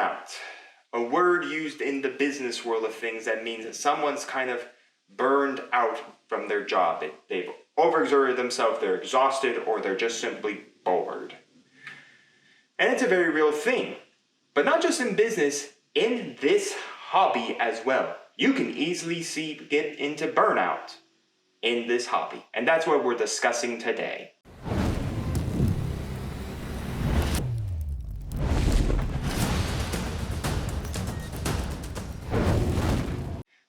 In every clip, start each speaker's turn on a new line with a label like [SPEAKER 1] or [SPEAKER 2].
[SPEAKER 1] Burnout, a word used in the business world of things that means that someone's kind of burned out from their job. They've overexerted themselves, they're exhausted, or they're just simply bored. And it's a very real thing. But not just in business, in this hobby as well. You can easily get into burnout in this hobby. And that's what we're discussing today.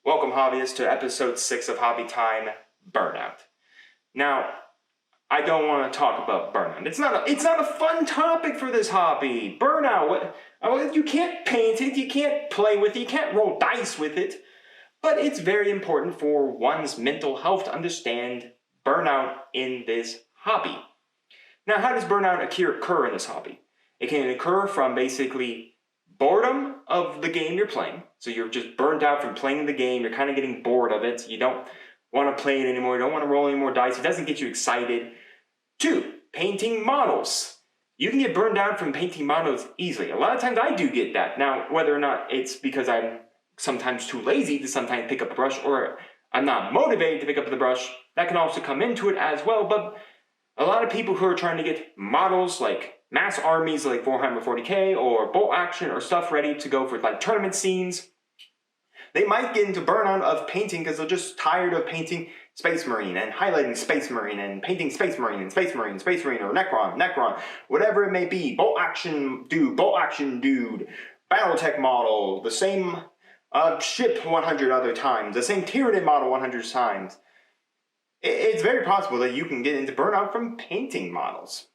[SPEAKER 1] Welcome, hobbyists, to episode 6 of Hobby Time, Burnout. Now, I don't want to talk about burnout. It's not a fun topic for this hobby. Burnout, you can't paint it, you can't play with it, you can't roll dice with it. But it's very important for one's mental health to understand burnout in this hobby. Now, how does burnout occur in this hobby? It can occur from basically boredom of the game you're playing. So you're just burned out from playing the game, you're kind of getting bored of it, you don't want to play it anymore, you don't want to roll any more dice, it doesn't get you excited. 2, painting models. You can get burned out from painting models easily. A lot of times I do get that. Now, whether or not it's because I'm sometimes too lazy to sometimes pick up a brush, or I'm not motivated to pick up the brush, that can also come into it as well. But a lot of people who are trying to get models like mass armies like Warhammer 40k or bolt action or stuff ready to go for like tournament scenes, they might get into burnout of painting because they're just tired of painting Space Marine and highlighting Space Marine and painting Space Marine and Space Marine, Space Marine, or Necron, whatever it may be. Bolt action dude, Battletech model, the same ship 100 other times, the same Tyranid model 100 times. It's very possible that you can get into burnout from painting models.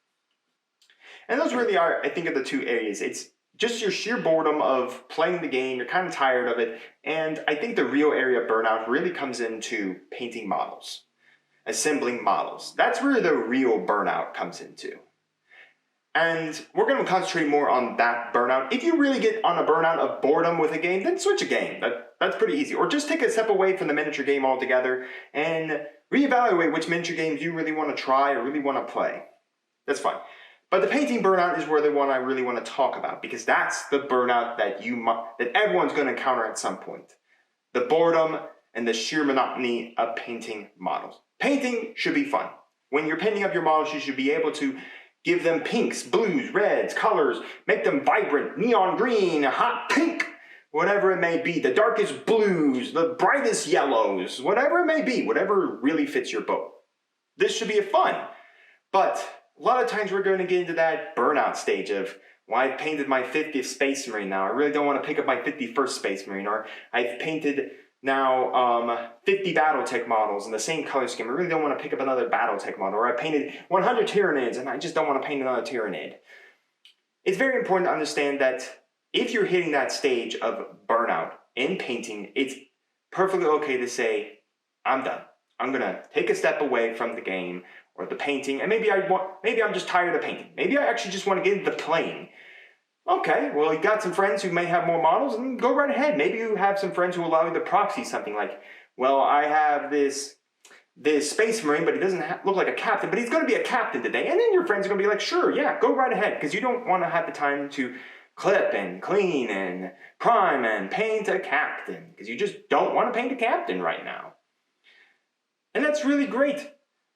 [SPEAKER 1] And those really are, I think, are the two areas. It's just your sheer boredom of playing the game, you're kind of tired of it, and I think the real area of burnout really comes into painting models, assembling models. That's where the real burnout comes into. And we're going to concentrate more on that burnout. If you really get on a burnout of boredom with a game, then switch a game. That's pretty easy. Or just take a step away from the miniature game altogether and reevaluate which miniature games you really want to try or really want to play. That's fine. But the painting burnout is where the one I really want to talk about, because that's the burnout that everyone's going to encounter at some point. The boredom and the sheer monotony of painting models. Painting should be fun. When you're painting up your models, you should be able to give them pinks, blues, reds, colors, make them vibrant, neon green, hot pink, whatever it may be, the darkest blues, the brightest yellows, whatever it may be, whatever really fits your boat. This should be fun, but a lot of times we're going to get into that burnout stage of, well, I've painted my 50th Space Marine now, I really don't want to pick up my 51st Space Marine, or I've painted now 50 Battletech models in the same color scheme, I really don't want to pick up another Battletech model, or I painted 100 Tyranids and I just don't want to paint another Tyranid. It's very important to understand that if you're hitting that stage of burnout in painting, it's perfectly okay to say, I'm done. I'm going to take a step away from the game or the painting, and maybe I'm just tired of painting. Maybe I actually just want to get into playing. Okay, well, you got some friends who may have more models, and go right ahead. Maybe you have some friends who allow you to proxy something like, well, I have this Space Marine, but he doesn't look like a captain, but he's going to be a captain today. And then your friends are going to be like, sure, yeah, go right ahead, because you don't want to have the time to clip and clean and prime and paint a captain, because you just don't want to paint a captain right now. And that's really great,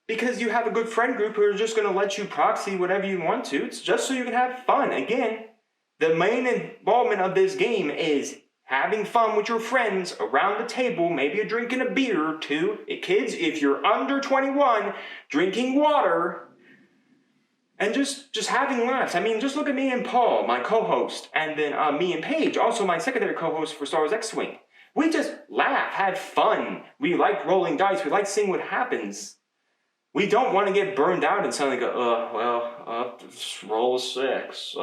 [SPEAKER 1] because you have a good friend group who are just going to let you proxy whatever you want to. It's just so you can have fun. Again, the main involvement of this game is having fun with your friends around the table, maybe you're drinking a beer or two. Kids, if you're under 21, drinking water, and just having laughs. I mean, just look at me and Paul, my co-host, and then me and Paige, also my secondary co-host for Star Wars X-Wing. We just laugh, have fun. We like rolling dice. We like seeing what happens. We don't want to get burned out and suddenly go, roll a 6.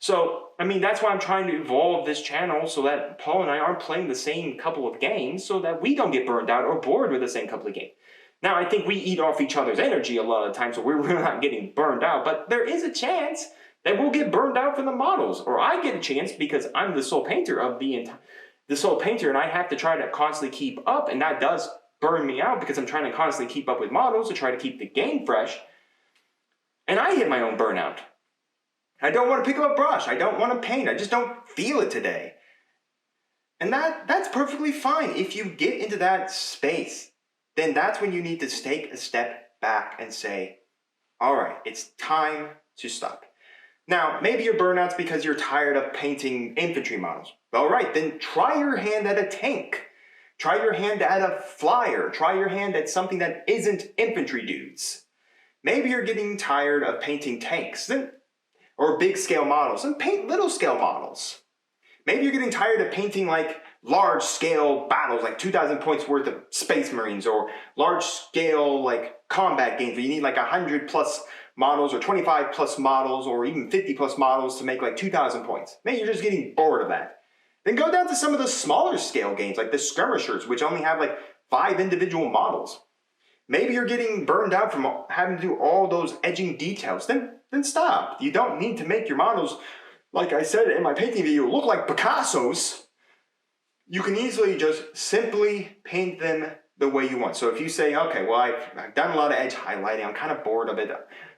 [SPEAKER 1] So, I mean, that's why I'm trying to evolve this channel so that Paul and I aren't playing the same couple of games so that we don't get burned out or bored with the same couple of games. Now, I think we eat off each other's energy a lot of times, so we're really not getting burned out, but there is a chance that we'll get burned out from the models, or I get a chance because I'm the sole painter of the sole painter, and I have to try to constantly keep up, and that does burn me out because I'm trying to constantly keep up with models to try to keep the game fresh, and I hit my own burnout. I don't want to pick up a brush. I don't want to paint. I just don't feel it today. And that's perfectly fine. If you get into that space, then that's when you need to take a step back and say, all right, it's time to stop. Now, maybe your burnout's because you're tired of painting infantry models. All right, then try your hand at a tank. Try your hand at a flyer. Try your hand at something that isn't infantry dudes. Maybe you're getting tired of painting tanks or big scale models, and paint little scale models. Maybe you're getting tired of painting like large scale battles, like 2,000 points worth of Space Marines, or large scale like combat games where you need like 100 plus models or 25 plus models or even 50 plus models to make like 2,000 points. Maybe you're just getting bored of that. Then go down to some of the smaller scale games like the skirmishers, which only have like 5 individual models. Maybe you're getting burned out from having to do all those edging details. Then stop. You don't need to make your models, like I said in my painting video, look like Picasso's. You can easily just simply paint them the way you want. So if you say, okay, well, I've done a lot of edge highlighting, I'm kind of bored of it.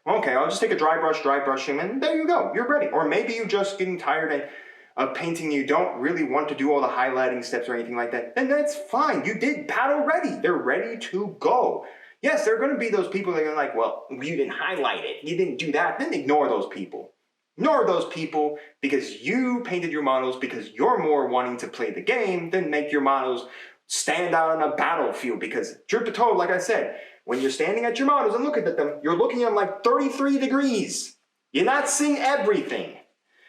[SPEAKER 1] Okay, I'll just take a dry brush him, and there you go, you're ready. Or maybe you're just getting tired of painting, you don't really want to do all the highlighting steps or anything like that, then that's fine. You did battle ready. They're ready to go. Yes, there are going to be those people that are like, well, you didn't highlight it, you didn't do that. Then ignore those people. Ignore those people because you painted your models because you're more wanting to play the game than make your models stand out on a battlefield. Because truth be told, like I said, when you're standing at your models and looking at them, you're looking at them like 33 degrees. You're not seeing everything.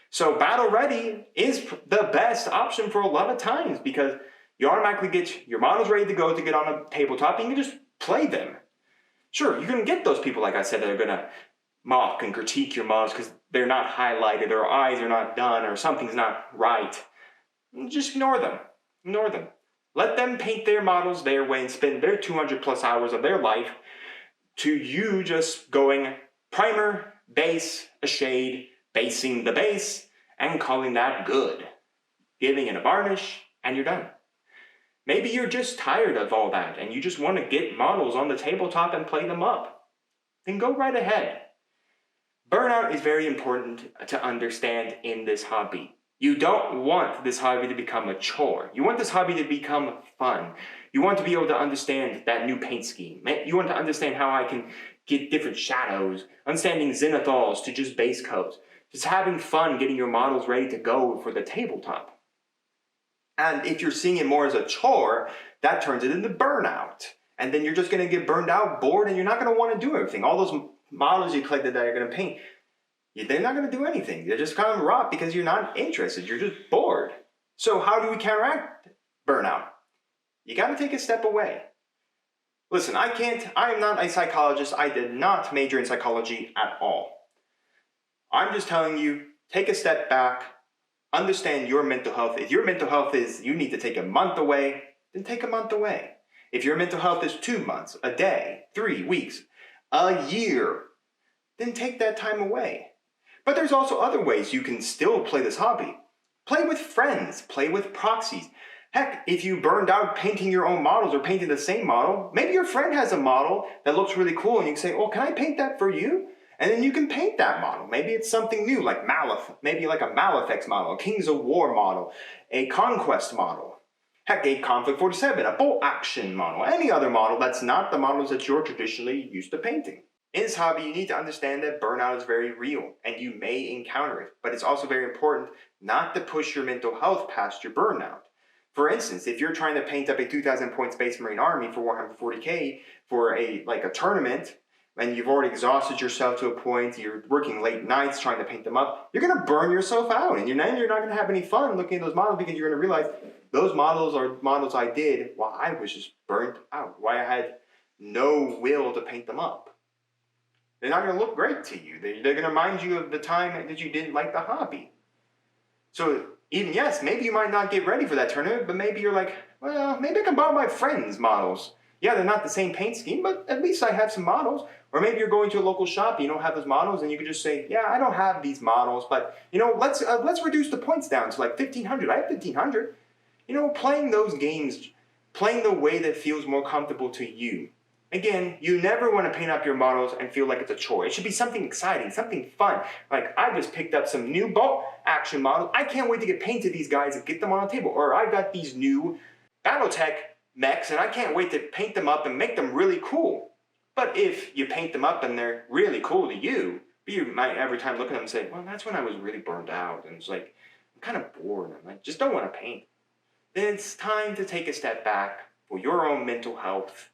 [SPEAKER 1] So battle ready is the best option for a lot of times because you automatically get your models ready to go to get on a tabletop and you can just play them. Sure, you're going to get those people, like I said, that are going to mock and critique your models because they're not highlighted, or eyes are not done, or something's not right. Just ignore them. Ignore them. Let them paint their models their way and spend their 200 plus hours of their life to you just going primer, base, a shade, basing the base, and calling that good. Giving it a varnish, and you're done. Maybe you're just tired of all that, and you just want to get models on the tabletop and play them up. Then go right ahead. Burnout is very important to understand in this hobby. You don't want this hobby to become a chore. You want this hobby to become fun. You want to be able to understand that new paint scheme. You want to understand how I can get different shadows, understanding zenithals to just base coats. Just having fun getting your models ready to go for the tabletop. And if you're seeing it more as a chore, that turns it into burnout. And then you're just going to get burned out, bored, and you're not going to want to do everything. All those models you collected that are going to paint, they're not going to do anything. They're just kind of rot because you're not interested. You're just bored. So how do we counteract burnout? You got to take a step away. Listen, I am not a psychologist. I did not major in psychology at all. I'm just telling you, take a step back, understand your mental health. If your mental health is you need to take a month away, then take a month away. If your mental health is 2 months, a day, 3 weeks, a year, then take that time away. But there's also other ways you can still play this hobby. Play with friends, play with proxies. Heck, if you burned out painting your own models or painting the same model, maybe your friend has a model that looks really cool and you can say, oh, can I paint that for you? And then you can paint that model. Maybe it's something new like maybe like a Malefics model, a Kings of War model, a Conquest model. Heck, a Conflict 47, a Bolt Action model, any other model that's not the models that you're traditionally used to painting. In this hobby, you need to understand that burnout is very real and you may encounter it, but it's also very important not to push your mental health past your burnout. For instance, if you're trying to paint up a 2,000 point Space Marine army for 140K for a tournament, and you've already exhausted yourself to a point, you're working late nights trying to paint them up, you're going to burn yourself out. And then you're not going to have any fun looking at those models because you're going to realize those models are models I did while I was just burnt out, why I had no will to paint them up. They're not going to look great to you. They're going to remind you of the time that you didn't like the hobby. So even, yes, maybe you might not get ready for that tournament, but maybe you're like, well, maybe I can borrow my friend's models. Yeah, they're not the same paint scheme, but at least I have some models. Or maybe you're going to a local shop, you don't have those models, and you can just say, yeah, I don't have these models, but let's reduce the points down to like 1,500. I have 1,500. Playing those games, playing the way that feels more comfortable to you. Again, you never want to paint up your models and feel like it's a chore. It should be something exciting, something fun. Like, I just picked up some new bolt action models. I can't wait to get painted these guys and get them on the table. Or I got these new Battletech mechs and I can't wait to paint them up and make them really cool. But if you paint them up and they're really cool to you, but you might every time look at them and say, well, that's when I was really burned out. And it's like, I'm kind of bored. I'm like, just don't want to paint. Then it's time to take a step back for your own mental health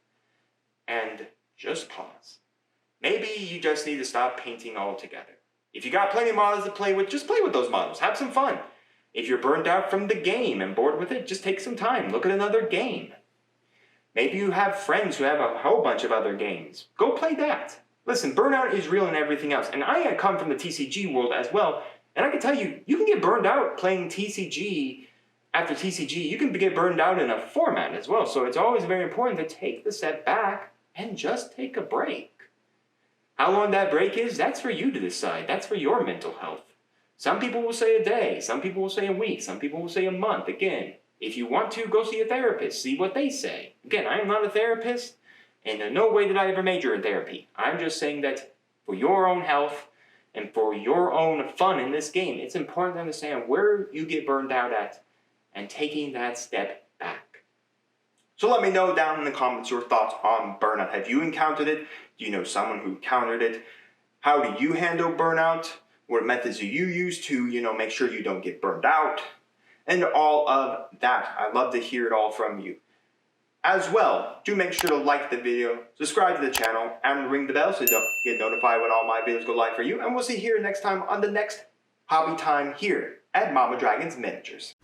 [SPEAKER 1] and just pause. Maybe you just need to stop painting altogether. If you got plenty of models to play with, just play with those models. Have some fun. If you're burned out from the game and bored with it, just take some time. Look at another game. Maybe you have friends who have a whole bunch of other games. Go play that. Listen, burnout is real and everything else. And I come from the TCG world as well. And I can tell you, you can get burned out playing TCG after TCG. You can get burned out in a format as well. So it's always very important to take the step back and just take a break. How long that break is, that's for you to decide. That's for your mental health. Some people will say a day. Some people will say a week. Some people will say a month. Again, if you want to, go see a therapist. See what they say. Again, I am not a therapist. And in no way did I ever major in therapy. I'm just saying that for your own health and for your own fun in this game, it's important to understand where you get burned out at and taking that step back. So let me know down in the comments your thoughts on burnout. Have you encountered it? Do you know someone who encountered it? How do you handle burnout? What methods do you use to, make sure you don't get burned out? And all of that. I'd love to hear it all from you. As well, do make sure to like the video, subscribe to the channel, and ring the bell so you don't get notified when all my videos go live for you. And we'll see you here next time on the next Hobby Time here at Mama Dragon's Miniatures.